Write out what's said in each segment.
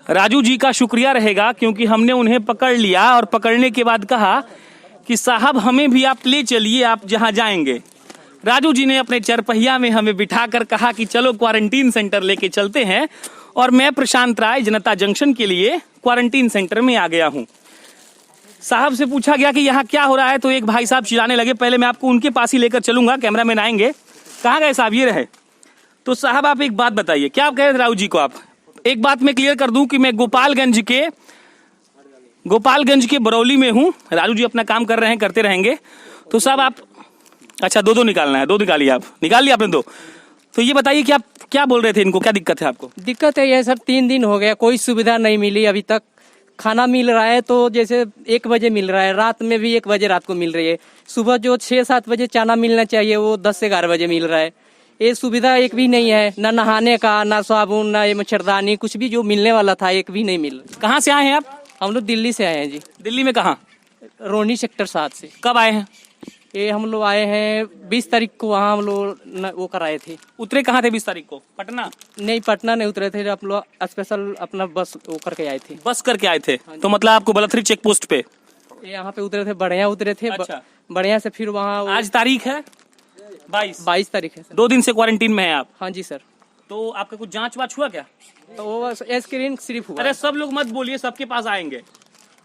राजू जी का शुक्रिया रहेगा क्योंकि हमने उन्हें पकड़ लिया और पकड़ने के बाद कहा कि साहब हमें भी आप ले चलिए, आप जहां जाएंगे। राजू जी ने अपने चरपहिया में हमें बिठाकर कहा कि चलो क्वारंटीन सेंटर लेके चलते हैं, और मैं प्रशांत राय जनता जंक्शन के लिए क्वारंटीन सेंटर में आ गया हूं। साहब से पूछा गया कि यहाँ क्या हो रहा है, तो एक भाई साहब चिल्लाने लगे। पहले मैं आपको उनके पास ही लेकर चलूंगा, कैमरामैन आएंगे। कहाँ गए साहब? ये रहे। तो साहब आप एक बात बताइए, क्या आप कह रहे थे राजू जी को? आप एक बात मैं क्लियर कर दूं कि मैं गोपालगंज के बरौली में हूं। राजू जी अपना काम कर रहे हैं, करते रहेंगे। तो साहब आप, अच्छा दो निकालना है, दो निकालिए। आप निकाल लिया आपने दो। तो ये बताइए कि आप क्या बोल रहे थे, इनको क्या दिक्कत है आपको? दिक्कत है ये सर, 3 दिन हो गया, कोई सुविधा नहीं मिली अभी तक। खाना मिल रहा है तो जैसे 1 बजे मिल रहा है, रात में भी 1 बजे रात को मिल रही है। सुबह जो 6-7 बजे चाना मिलना चाहिए वो 10 से 11 बजे मिल रहा है। ये सुविधा एक भी नहीं है, ना नहाने का, ना साबुन, ना ये मच्छरदानी, कुछ भी जो मिलने वाला था एक भी नहीं मिल रहा। कहाँ से आए हैं आप? हम लोग दिल्ली से आए हैं जी। दिल्ली में कहाँ? रोहिणी सेक्टर 7 से। कब आए हैं? ये हम लोग आए हैं 20 तारीख को, वहाँ हम लोग वो कराए थे। उतरे कहाँ थे 20 तारीख को? पटना? नहीं, पटना नहीं उतरे थे, आप लोग स्पेशल अपना बस वो करके आए थे। बस करके आए थे? तो मतलब आपको बलथरी चेक पोस्ट पे यहाँ पे उतरे थे, बढ़िया उतरे थे। अच्छा। बढ़िया से फिर वहाँ आज तारीख है 22 तारीख है सर। 2 दिन से क्वारंटीन में है आप? हाँ जी सर। तो आपका कुछ जांच वाच हुआ क्या? तो वो स्क्रीन सिर्फ हुआ। अरे सब लोग मत बोलिए, सबके पास आएंगे।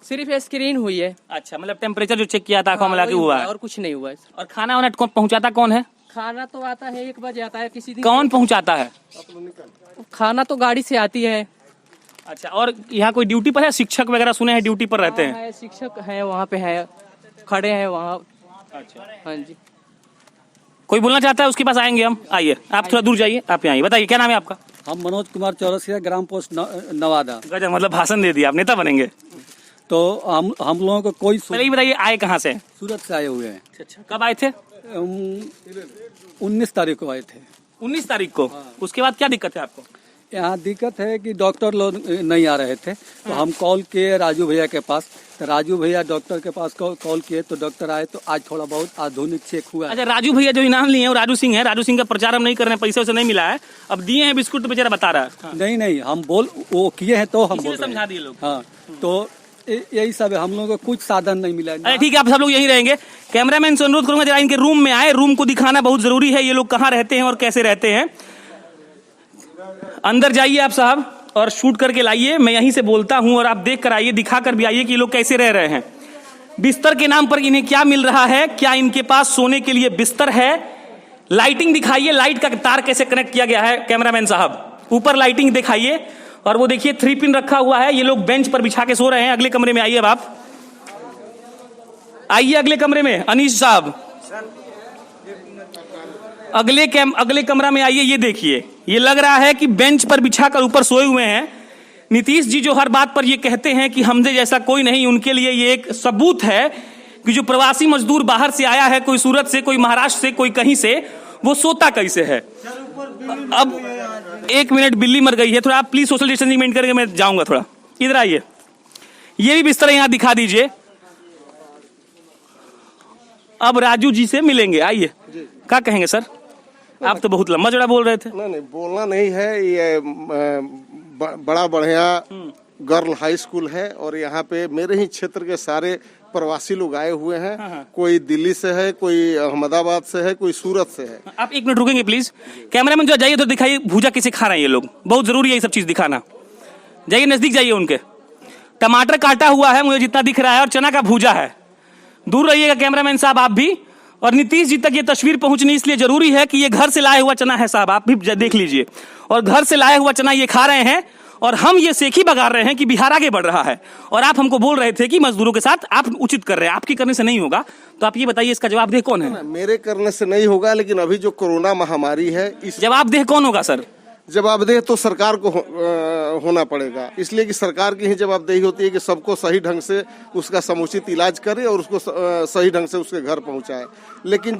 सिर्फ स्क्रीन हुई है। अच्छा, मतलब टेम्परेचर जो चेक किया था आंखों मिला के हुआ है, और कुछ नहीं हुआ है। और खाना वाना कौन पहुंचाता, कौन है? खाना तो आता है 1 बजे आता है, किसी दिन कौन पहुंचाता है? खाना तो गाड़ी से आती है। अच्छा, और यहाँ कोई ड्यूटी पर है? शिक्षक वगैरह सुने हैं ड्यूटी पर रहते हैं? है, शिक्षक है वहाँ पे, है खड़े हैं वहाँ। अच्छा, हाँ जी। कोई बोलना चाहता है उसके पास आएंगे हम। आइए, आप थोड़ा दूर जाइए, आप यहाँ आइए। बताइए क्या नाम है आपका? हम मनोज कुमार चौरसिया, ग्राम पोस्ट नवादा। गजब, मतलब भाषण दे दिया आप, नेता बनेंगे। तो हम लोगों को कोई पहले ये बताइए आए कहाँ से? सूरत से आए हुए हैं। अच्छा, कब आए थे? 19 तारीख को आए थे। 19 तारीख को? उसके बाद क्या दिक्कत है आपको? यहाँ दिक्कत है कि डॉक्टर लोग नहीं आ रहे थे, तो हम कॉल किए राजू भैया के पास। तो राजू भैया डॉक्टर के पास कॉल किए तो डॉक्टर आए, तो आज थोड़ा बहुत आधुनिक चेक हुआ है। अच्छा, राजू भैया जो इनाम लिए हैं वो राजू सिंह है। राजू सिंह का प्रचार हम नहीं कर रहे हैं, पैसे उसे नहीं मिला है। अब दिए हैं बिस्कुट, तो बेचारा बता रहा है। नहीं, हम वो किए हैं तो हम बोल रहे समझा हैं। दिए लोग। हाँ, तो यही सब है, हम लोगों को कुछ साधन नहीं मिला। अरे ठीक है, आप सब लोग यहीं रहेंगे। कैमरामैन से अनुरोध करूंगा जरा इनके रूम में आए, रूम को दिखाना बहुत जरूरी है, ये लोग कहाँ रहते हैं और कैसे रहते हैं। अंदर जाइए आप साहब और शूट करके लाइए। मैं यहीं से बोलता हूं और आप देख कर आइए, दिखा कर भी आइए कि ये लोग कैसे रह रहे हैं। बिस्तर के नाम पर इन्हें क्या मिल रहा है? क्या इनके पास सोने के लिए बिस्तर है? लाइटिंग दिखाइए, लाइट का तार कैसे कनेक्ट किया गया है कैमरामैन साहब, ऊपर लाइटिंग दिखाइए। और वो देखिए 3 पिन रखा हुआ है, ये लोग बेंच पर बिछा के सो रहे हैं। अगले कमरे में आइए, अब आप आइए अगले कमरे में। अनीश साहब अगले कमरा में आइए। ये देखिए, ये लग रहा है कि बेंच पर बिछाकर ऊपर सोए हुए हैं। नीतीश जी जो हर बात पर ये कहते हैं कि हमसे जैसा कोई नहीं, उनके लिए ये एक सबूत है कि जो प्रवासी मजदूर बाहर से आया है, कोई सूरत से, कोई महाराष्ट्र से, कोई कहीं से, वो सोता कैसे है। अब 1 मिनट, बिल्ली मर गई है, थोड़ा आप प्लीज सोशल डिस्टेंसिंग मेंटेन करके मैं जाऊंगा। थोड़ा इधर आइए, ये भी बिस्तर यहां दिखा दीजिए। अब राजू जी से मिलेंगे, आइए। क्या कहेंगे सर? आप तो बहुत लंबा चौड़ा बोल रहे थे। नहीं, बोलना नहीं है। ये बड़ा बढ़िया गर्ल हाई स्कूल है, और यहाँ पे मेरे ही क्षेत्र के सारे प्रवासी लोग आए हुए हैं। कोई दिल्ली से है, कोई अहमदाबाद से है, कोई सूरत से है। आप 1 मिनट रुकेंगे प्लीज? कैमरामैन जो जाइए तो दिखाइए भूजा कैसे खा रहे हैं ये लोग, बहुत जरूरी है ये सब चीज दिखाना। जाइए, नजदीक जाइए उनके। टमाटर काटा हुआ है मुझे जितना दिख रहा है, और चना का भूजा है। दूर रहिएगा कैमरामैन साहब आप भी। और नीतीश जी तक ये तस्वीर पहुंचनी इसलिए जरूरी है कि ये घर से लाया हुआ चना है साहब, आप भी देख लीजिए। और घर से लाया हुआ चना ये खा रहे हैं, और हम ये सेखी बगार रहे हैं कि बिहार आगे बढ़ रहा है। और आप हमको बोल रहे थे कि मजदूरों के साथ आप उचित कर रहे हैं, आपकी करने से नहीं होगा। तो आप ये बताइए, इसका जवाबदेह कौन है? मेरे करने से नहीं होगा, लेकिन अभी जो कोरोना महामारी है, इस जवाबदेह कौन होगा सर? जवाबदेह तो सरकार को होना पड़ेगा, इसलिए कि सरकार की ही जवाबदेही होती है कि सबको सही ढंग से उसका समुचित इलाज करे और उसको सही ढंग से उसके घर पहुंचाए। लेकिन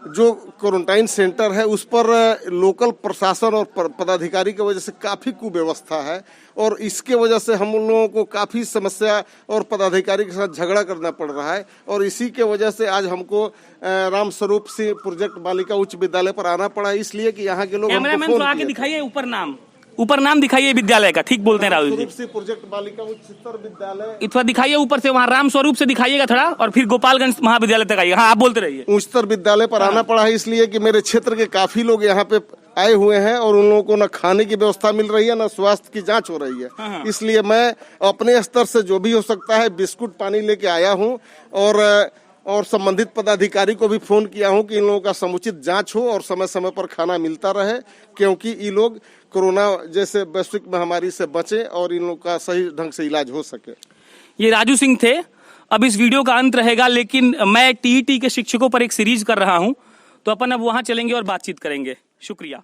जो क्वारंटाइन सेंटर है उस पर लोकल प्रशासन और पदाधिकारी की वजह से काफ़ी कुव्यवस्था है, और इसके वजह से हम लोगों को काफ़ी समस्या और पदाधिकारी के साथ झगड़ा करना पड़ रहा है। और इसी के वजह से आज हमको रामस्वरूप सिंह प्रोजेक्ट बालिका उच्च विद्यालय पर आना पड़ा, इसलिए कि यहाँ के लोग हमको फोन आके दिखाइए ऊपर नाम, ऊपर नाम दिखाइए विद्यालय का, ठीक बोलते हैं राहुल जी। स्वरूप से प्रोजेक्ट बालिका उच्चतर विद्यालय, थोड़ा दिखाइए ऊपर से, वहाँ राम स्वरूप से दिखाइएगा थोड़ा, और फिर गोपालगंज महाविद्यालय तक आइए। हाँ, आप बोलते रहिए। उच्चतर विद्यालय पर आना पड़ा है इसलिए कि मेरे क्षेत्र के काफी लोग यहाँ पे आए हुए हैं और उन लोगों को न खाने की व्यवस्था मिल रही है, न स्वास्थ्य की जांच हो रही है। इसलिए मैं अपने स्तर से जो भी हो सकता है बिस्कुट पानी लेके आया हूँ और संबंधित पदाधिकारी को भी फोन किया हूं कि इन लोगों का समुचित जांच हो और समय समय पर खाना मिलता रहे, क्योंकि ये लोग कोरोना जैसे वैश्विक महामारी से बचें और इन लोगों का सही ढंग से इलाज हो सके। ये राजू सिंह थे। अब इस वीडियो का अंत रहेगा, लेकिन मैं टीईटी के शिक्षकों पर एक सीरीज कर रहा हूं, तो अपन अब वहां चलेंगे और बातचीत करेंगे। शुक्रिया।